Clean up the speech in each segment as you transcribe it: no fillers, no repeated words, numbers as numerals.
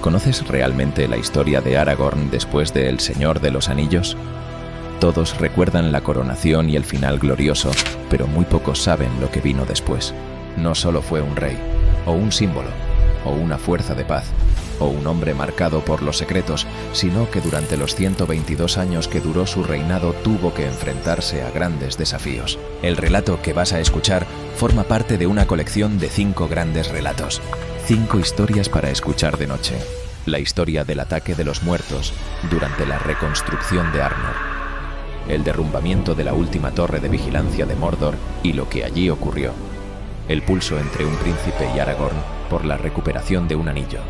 ¿Conoces realmente la historia de Aragorn después de El Señor de los Anillos? Todos recuerdan la coronación y el final glorioso, pero muy pocos saben lo que vino después. No solo fue un rey, o un símbolo, o una fuerza de paz, o un hombre marcado por los secretos, sino que durante los 122 años que duró su reinado tuvo que enfrentarse a grandes desafíos. El relato que vas a escuchar forma parte de una colección de 5 grandes relatos. 5 historias para escuchar de noche. La historia del ataque de los muertos durante la reconstrucción de Arnor. El derrumbamiento de la última torre de vigilancia de Mordor y lo que allí ocurrió. El pulso entre un príncipe y Aragorn por la recuperación de un anillo.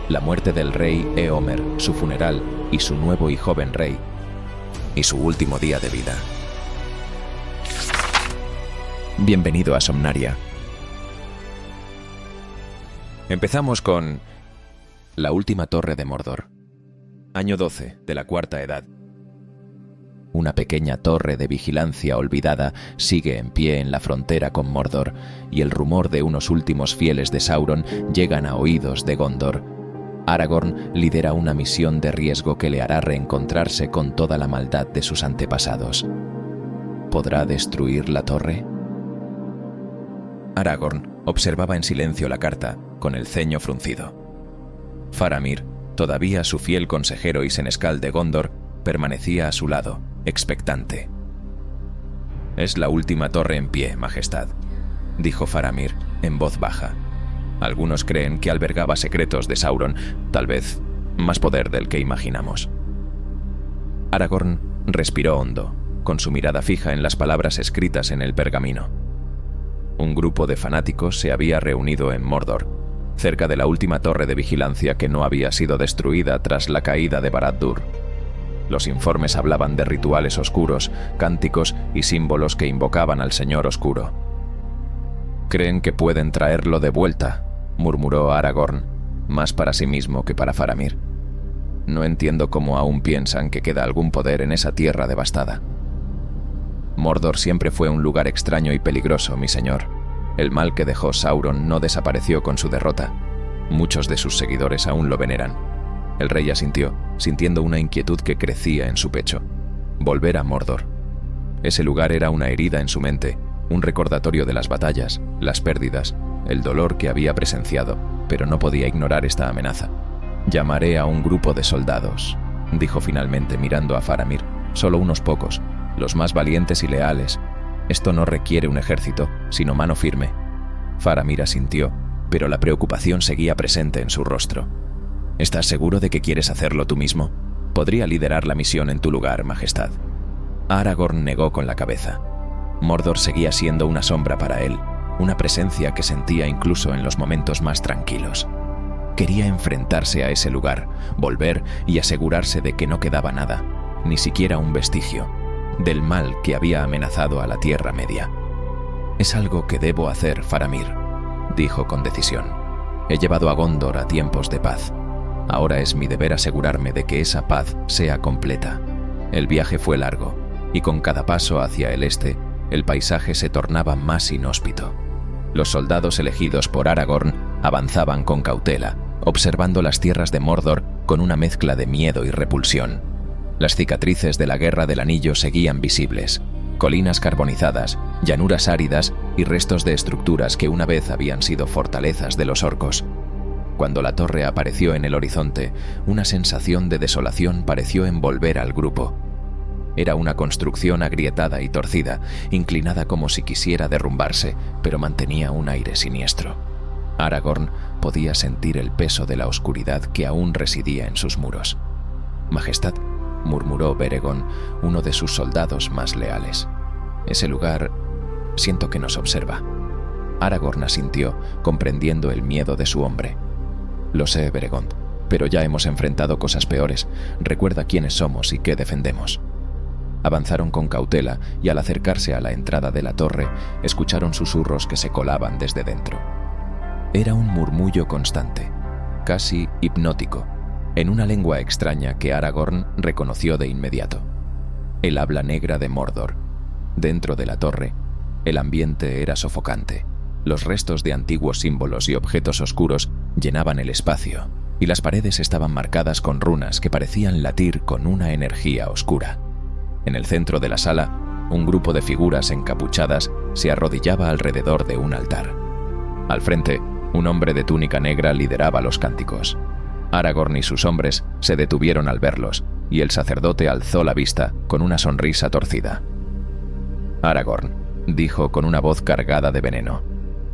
La muerte del rey Éomer, su funeral y su nuevo y joven rey. Y su último día de vida. Bienvenido a Somnaria. Empezamos con la última torre de Mordor. Año 12 de la Cuarta Edad. Una pequeña torre de vigilancia olvidada sigue en pie en la frontera con Mordor, y el rumor de unos últimos fieles de Sauron llegan a oídos de Gondor. Aragorn lidera una misión de riesgo que le hará reencontrarse con toda la maldad de sus antepasados. ¿Podrá destruir la torre? Aragorn observaba en silencio la carta, con el ceño fruncido. Faramir, todavía su fiel consejero y senescal de Gondor, permanecía a su lado, expectante. «Es la última torre en pie, Majestad», dijo Faramir en voz baja. Algunos creen que albergaba secretos de Sauron, tal vez más poder del que imaginamos. Aragorn respiró hondo, con su mirada fija en las palabras escritas en el pergamino. Un grupo de fanáticos se había reunido en Mordor, cerca de la última torre de vigilancia que no había sido destruida tras la caída de Barad-dûr. Los informes hablaban de rituales oscuros, cánticos y símbolos que invocaban al Señor Oscuro. «Creen que pueden traerlo de vuelta», murmuró Aragorn, más para sí mismo que para Faramir. «No entiendo cómo aún piensan que queda algún poder en esa tierra devastada». «Mordor siempre fue un lugar extraño y peligroso, mi señor. El mal que dejó Sauron no desapareció con su derrota. Muchos de sus seguidores aún lo veneran». El rey asintió, sintiendo una inquietud que crecía en su pecho. Volver a Mordor. Ese lugar era una herida en su mente, un recordatorio de las batallas, las pérdidas, el dolor que había presenciado, pero no podía ignorar esta amenaza. «Llamaré a un grupo de soldados», dijo finalmente mirando a Faramir. «Solo unos pocos, los más valientes y leales. Esto no requiere un ejército, sino mano firme». Faramir asintió, pero la preocupación seguía presente en su rostro. «¿Estás seguro de que quieres hacerlo tú mismo? Podría liderar la misión en tu lugar, Majestad». Aragorn negó con la cabeza. Mordor seguía siendo una sombra para él, una presencia que sentía incluso en los momentos más tranquilos. Quería enfrentarse a ese lugar, volver y asegurarse de que no quedaba nada, ni siquiera un vestigio, del mal que había amenazado a la Tierra Media. «Es algo que debo hacer, Faramir», dijo con decisión. «He llevado a Gondor a tiempos de paz. Ahora es mi deber asegurarme de que esa paz sea completa». El viaje fue largo, y con cada paso hacia el este, el paisaje se tornaba más inhóspito. Los soldados elegidos por Aragorn avanzaban con cautela, observando las tierras de Mordor con una mezcla de miedo y repulsión. Las cicatrices de la Guerra del Anillo seguían visibles, colinas carbonizadas, llanuras áridas y restos de estructuras que una vez habían sido fortalezas de los orcos. Cuando la torre apareció en el horizonte, una sensación de desolación pareció envolver al grupo. Era una construcción agrietada y torcida, inclinada como si quisiera derrumbarse, pero mantenía un aire siniestro. Aragorn podía sentir el peso de la oscuridad que aún residía en sus muros. «Majestad», murmuró Beregond, uno de sus soldados más leales. «Ese lugar, siento que nos observa». Aragorn asintió, comprendiendo el miedo de su hombre. «Lo sé, Beregond, pero ya hemos enfrentado cosas peores. Recuerda quiénes somos y qué defendemos». Avanzaron con cautela y al acercarse a la entrada de la torre, escucharon susurros que se colaban desde dentro. Era un murmullo constante, casi hipnótico, en una lengua extraña que Aragorn reconoció de inmediato. El habla negra de Mordor. Dentro de la torre, el ambiente era sofocante. Los restos de antiguos símbolos y objetos oscuros llenaban el espacio, y las paredes estaban marcadas con runas que parecían latir con una energía oscura. En el centro de la sala, un grupo de figuras encapuchadas se arrodillaba alrededor de un altar. Al frente, un hombre de túnica negra lideraba los cánticos. Aragorn y sus hombres se detuvieron al verlos, y el sacerdote alzó la vista con una sonrisa torcida. «Aragorn», dijo con una voz cargada de veneno,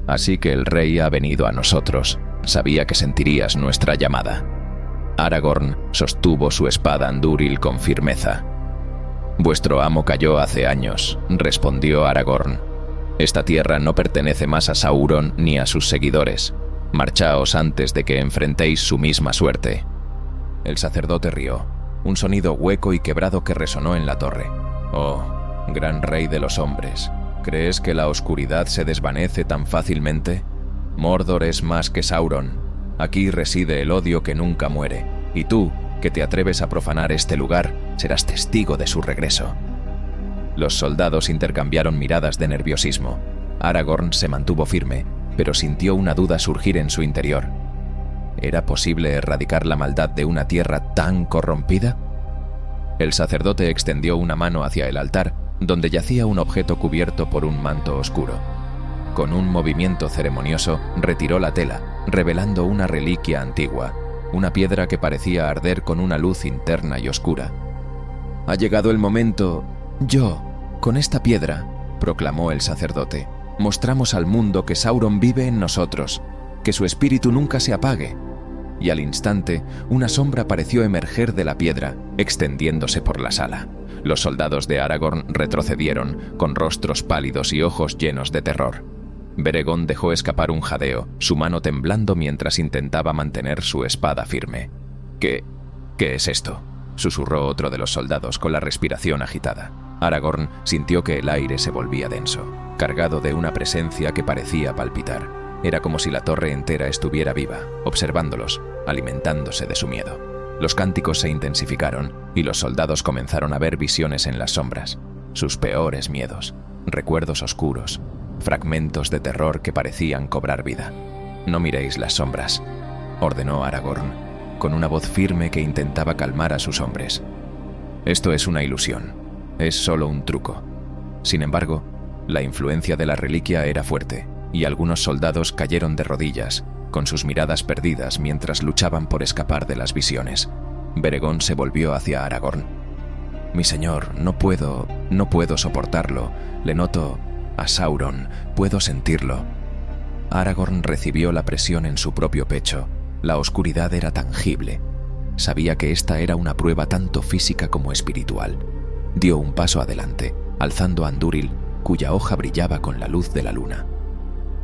«así que el rey ha venido a nosotros. Sabía que sentirías nuestra llamada». Aragorn sostuvo su espada Andúril con firmeza. «Vuestro amo cayó hace años», respondió Aragorn. «Esta tierra no pertenece más a Sauron ni a sus seguidores. Marchaos antes de que enfrentéis su misma suerte». El sacerdote rió, un sonido hueco y quebrado que resonó en la torre. «Oh, gran rey de los hombres, ¿crees que la oscuridad se desvanece tan fácilmente? Mordor es más que Sauron. Aquí reside el odio que nunca muere, y tú, que te atreves a profanar este lugar, serás testigo de su regreso». Los soldados intercambiaron miradas de nerviosismo. Aragorn se mantuvo firme, pero sintió una duda surgir en su interior. ¿Era posible erradicar la maldad de una tierra tan corrompida? El sacerdote extendió una mano hacia el altar, donde yacía un objeto cubierto por un manto oscuro. Con un movimiento ceremonioso, retiró la tela, revelando una reliquia antigua, una piedra que parecía arder con una luz interna y oscura. «Ha llegado el momento. Yo, con esta piedra», proclamó el sacerdote, «mostramos al mundo que Sauron vive en nosotros, que su espíritu nunca se apague». Y al instante, una sombra pareció emerger de la piedra, extendiéndose por la sala. Los soldados de Aragorn retrocedieron, con rostros pálidos y ojos llenos de terror. Beregond dejó escapar un jadeo, su mano temblando mientras intentaba mantener su espada firme. ¿Qué es esto?», susurró otro de los soldados con la respiración agitada. Aragorn sintió que el aire se volvía denso, cargado de una presencia que parecía palpitar. Era como si la torre entera estuviera viva, observándolos, alimentándose de su miedo. Los cánticos se intensificaron y los soldados comenzaron a ver visiones en las sombras, sus peores miedos, recuerdos oscuros, fragmentos de terror que parecían cobrar vida. «No miréis las sombras», ordenó Aragorn, con una voz firme que intentaba calmar a sus hombres. «Esto es una ilusión, es solo un truco». Sin embargo, la influencia de la reliquia era fuerte, y algunos soldados cayeron de rodillas, con sus miradas perdidas mientras luchaban por escapar de las visiones. Beregond se volvió hacia Aragorn. «Mi señor, no puedo soportarlo. Le noto a Sauron, puedo sentirlo». Aragorn recibió la presión en su propio pecho. La oscuridad era tangible. Sabía que esta era una prueba tanto física como espiritual. Dio un paso adelante, alzando a Andúril, cuya hoja brillaba con la luz de la luna.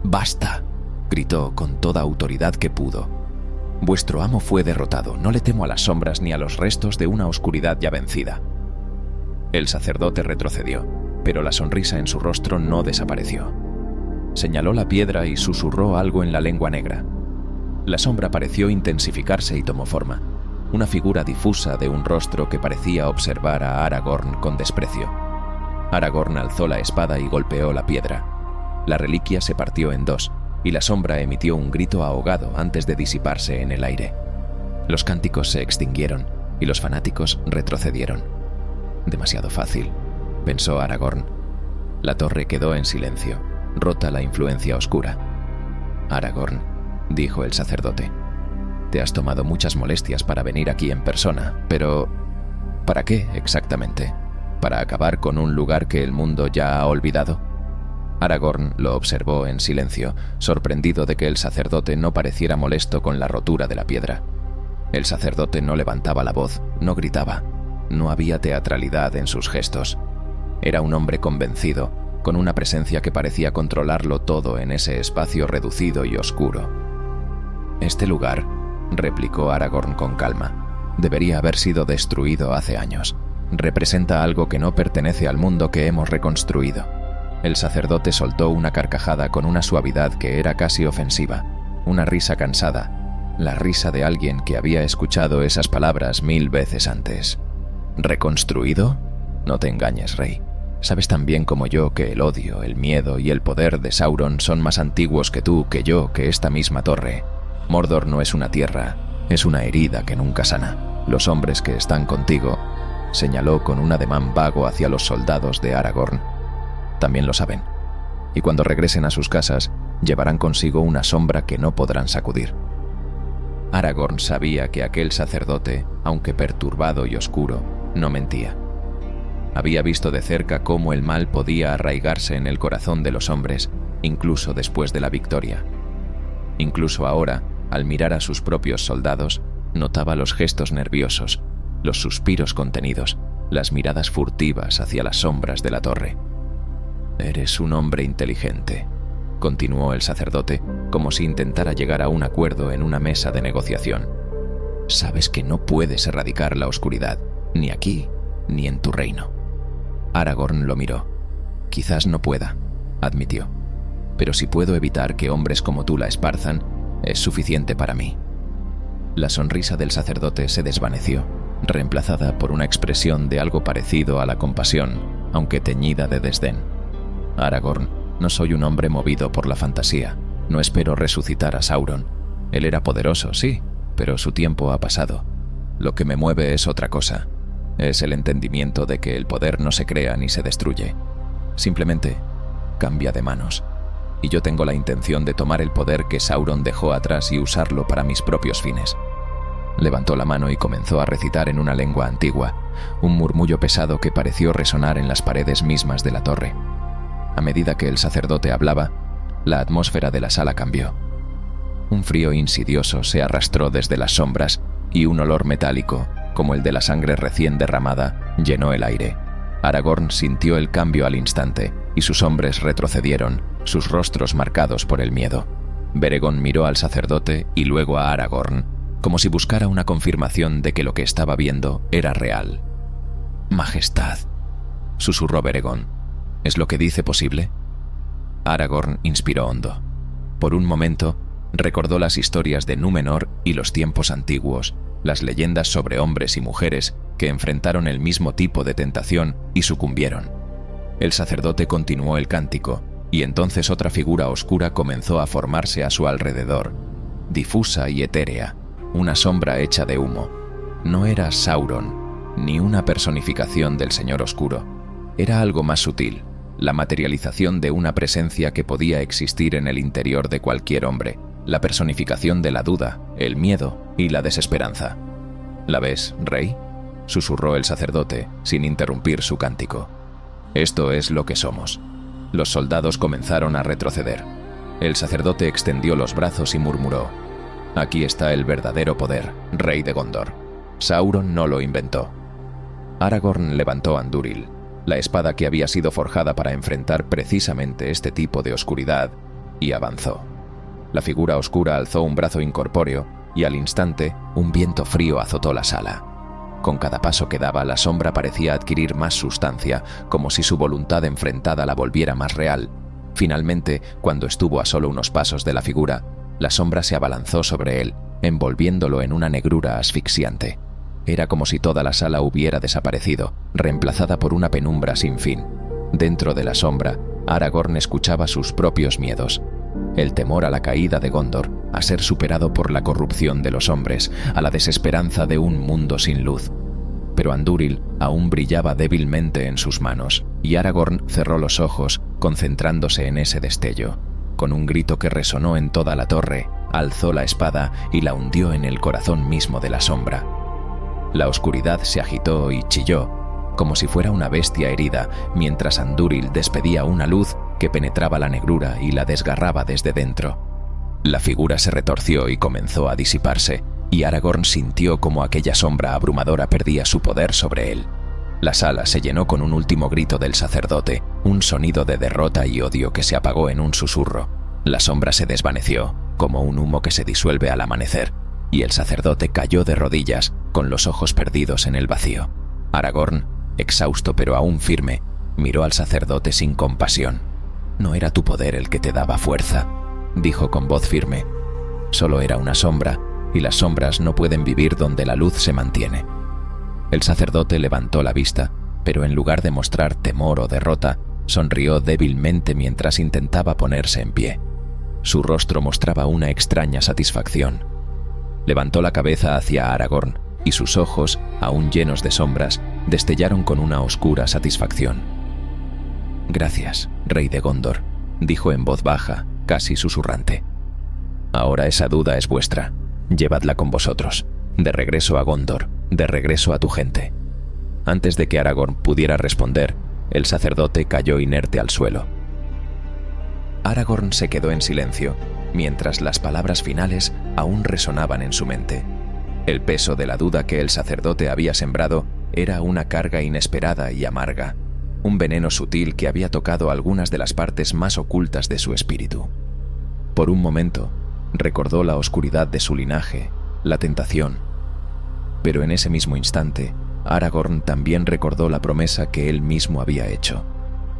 «¡Basta!», gritó con toda autoridad que pudo. «Vuestro amo fue derrotado. No le temo a las sombras ni a los restos de una oscuridad ya vencida». El sacerdote retrocedió, pero la sonrisa en su rostro no desapareció. Señaló la piedra y susurró algo en la lengua negra. La sombra pareció intensificarse y tomó forma, una figura difusa de un rostro que parecía observar a Aragorn con desprecio. Aragorn alzó la espada y golpeó la piedra. La reliquia se partió en dos, y la sombra emitió un grito ahogado antes de disiparse en el aire. Los cánticos se extinguieron, y los fanáticos retrocedieron. «Demasiado fácil», pensó Aragorn. La torre quedó en silencio, rota la influencia oscura. «Aragorn», dijo el sacerdote, «te has tomado muchas molestias para venir aquí en persona, pero ¿para qué exactamente? ¿Para acabar con un lugar que el mundo ya ha olvidado?» Aragorn lo observó en silencio, sorprendido de que el sacerdote no pareciera molesto con la rotura de la piedra. El sacerdote no levantaba la voz, no gritaba, no había teatralidad en sus gestos. Era un hombre convencido, con una presencia que parecía controlarlo todo en ese espacio reducido y oscuro. «Este lugar», replicó Aragorn con calma, «debería haber sido destruido hace años. Representa algo que no pertenece al mundo que hemos reconstruido». El sacerdote soltó una carcajada con una suavidad que era casi ofensiva, una risa cansada, la risa de alguien que había escuchado esas palabras 1000 veces antes. «¿Reconstruido? No te engañes, rey. Sabes tan bien como yo que el odio, el miedo y el poder de Sauron son más antiguos que tú, que yo, que esta misma torre. Mordor no es una tierra, Es una herida que nunca sana. Los hombres que están contigo, señaló con un ademán vago hacia los soldados de Aragorn, también lo saben, y cuando regresen a sus casas, llevarán consigo una sombra que no podrán sacudir. Aragorn sabía que aquel sacerdote, aunque perturbado y oscuro, no mentía. Había visto de cerca cómo el mal podía arraigarse en el corazón de los hombres, incluso después de la victoria. Incluso ahora, al mirar a sus propios soldados, notaba los gestos nerviosos, los suspiros contenidos, las miradas furtivas hacia las sombras de la torre. «Eres un hombre inteligente», continuó el sacerdote, como si intentara llegar a un acuerdo en una mesa de negociación. «Sabes que no puedes erradicar la oscuridad, ni aquí, ni en tu reino». Aragorn lo miró. «Quizás no pueda», admitió. «Pero si puedo evitar que hombres como tú la esparzan, es suficiente para mí». La sonrisa del sacerdote se desvaneció, reemplazada por una expresión de algo parecido a la compasión, aunque teñida de desdén. «Aragorn, no soy un hombre movido por la fantasía. No espero resucitar a Sauron. Él era poderoso, sí, pero su tiempo ha pasado. Lo que me mueve es otra cosa. Es el entendimiento de que el poder no se crea ni se destruye. Simplemente cambia de manos. Y yo tengo la intención de tomar el poder que Sauron dejó atrás y usarlo para mis propios fines». Levantó la mano y comenzó a recitar en una lengua antigua, un murmullo pesado que pareció resonar en las paredes mismas de la torre. A medida que el sacerdote hablaba, la atmósfera de la sala cambió. Un frío insidioso se arrastró desde las sombras y un olor metálico, como el de la sangre recién derramada, llenó el aire. Aragorn sintió el cambio al instante y sus hombres retrocedieron, sus rostros marcados por el miedo. Beregond miró al sacerdote y luego a Aragorn, como si buscara una confirmación de que lo que estaba viendo era real. «Majestad», susurró Beregond, «¿es lo que dice posible?» Aragorn inspiró hondo. Por un momento, recordó las historias de Númenor y los tiempos antiguos, las leyendas sobre hombres y mujeres que enfrentaron el mismo tipo de tentación y sucumbieron. El sacerdote continuó el cántico, y entonces otra figura oscura comenzó a formarse a su alrededor, difusa y etérea, una sombra hecha de humo. No era Sauron, ni una personificación del Señor Oscuro. Era algo más sutil, la materialización de una presencia que podía existir en el interior de cualquier hombre, la personificación de la duda, el miedo y la desesperanza. «¿La ves, rey?», susurró el sacerdote, sin interrumpir su cántico. «Esto es lo que somos». Los soldados comenzaron a retroceder. El sacerdote extendió los brazos y murmuró: «Aquí está el verdadero poder, rey de Gondor. Sauron no lo inventó». Aragorn levantó Andúril, la espada que había sido forjada para enfrentar precisamente este tipo de oscuridad, y avanzó. La figura oscura alzó un brazo incorpóreo y al instante un viento frío azotó la sala. Con cada paso que daba, la sombra parecía adquirir más sustancia, como si su voluntad enfrentada la volviera más real. Finalmente, cuando estuvo a solo unos pasos de la figura, la sombra se abalanzó sobre él, envolviéndolo en una negrura asfixiante. Era como si toda la sala hubiera desaparecido, reemplazada por una penumbra sin fin. Dentro de la sombra, Aragorn escuchaba sus propios miedos. El temor a la caída de Gondor, a ser superado por la corrupción de los hombres, a la desesperanza de un mundo sin luz. Pero Andúril aún brillaba débilmente en sus manos, y Aragorn cerró los ojos, concentrándose en ese destello. Con un grito que resonó en toda la torre, alzó la espada y la hundió en el corazón mismo de la sombra. La oscuridad se agitó y chilló, como si fuera una bestia herida, mientras Andúril despedía una luz que penetraba la negrura y la desgarraba desde dentro. La figura se retorció y comenzó a disiparse, y Aragorn sintió como aquella sombra abrumadora perdía su poder sobre él. La sala se llenó con un último grito del sacerdote, un sonido de derrota y odio que se apagó en un susurro. La sombra se desvaneció, como un humo que se disuelve al amanecer, y el sacerdote cayó de rodillas, con los ojos perdidos en el vacío. Aragorn, exhausto pero aún firme, miró al sacerdote sin compasión. «No era tu poder el que te daba fuerza», dijo con voz firme. «Solo era una sombra, y las sombras no pueden vivir donde la luz se mantiene». El sacerdote levantó la vista, pero en lugar de mostrar temor o derrota, sonrió débilmente mientras intentaba ponerse en pie. Su rostro mostraba una extraña satisfacción. Levantó la cabeza hacia Aragorn y sus ojos, aún llenos de sombras, destellaron con una oscura satisfacción. «Gracias, rey de Gondor», dijo en voz baja, casi susurrante. «Ahora esa duda es vuestra. Llevadla con vosotros. De regreso a Gondor, de regreso a tu gente». Antes de que Aragorn pudiera responder, el sacerdote cayó inerte al suelo. Aragorn se quedó en silencio, mientras las palabras finales aún resonaban en su mente. El peso de la duda que el sacerdote había sembrado era una carga inesperada y amarga, un veneno sutil que había tocado algunas de las partes más ocultas de su espíritu. Por un momento, recordó la oscuridad de su linaje, la tentación. Pero en ese mismo instante, Aragorn también recordó la promesa que él mismo había hecho.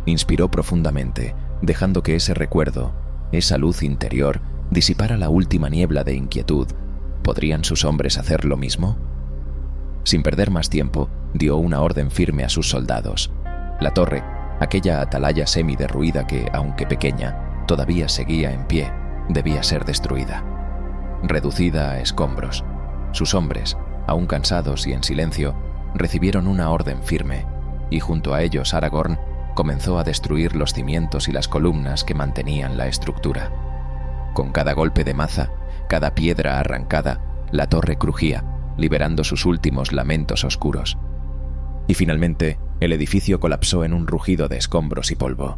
Inspiró profundamente, dejando que ese recuerdo, esa luz interior, disipara la última niebla de inquietud. ¿Podrían sus hombres hacer lo mismo? Sin perder más tiempo, dio una orden firme a sus soldados. La torre, aquella atalaya semi-derruida que, aunque pequeña, todavía seguía en pie, debía ser destruida. Reducida a escombros, sus hombres, aún cansados y en silencio, recibieron una orden firme, y junto a ellos Aragorn comenzó a destruir los cimientos y las columnas que mantenían la estructura. Con cada golpe de maza, cada piedra arrancada, la torre crujía, liberando sus últimos lamentos oscuros. Y finalmente, el edificio colapsó en un rugido de escombros y polvo.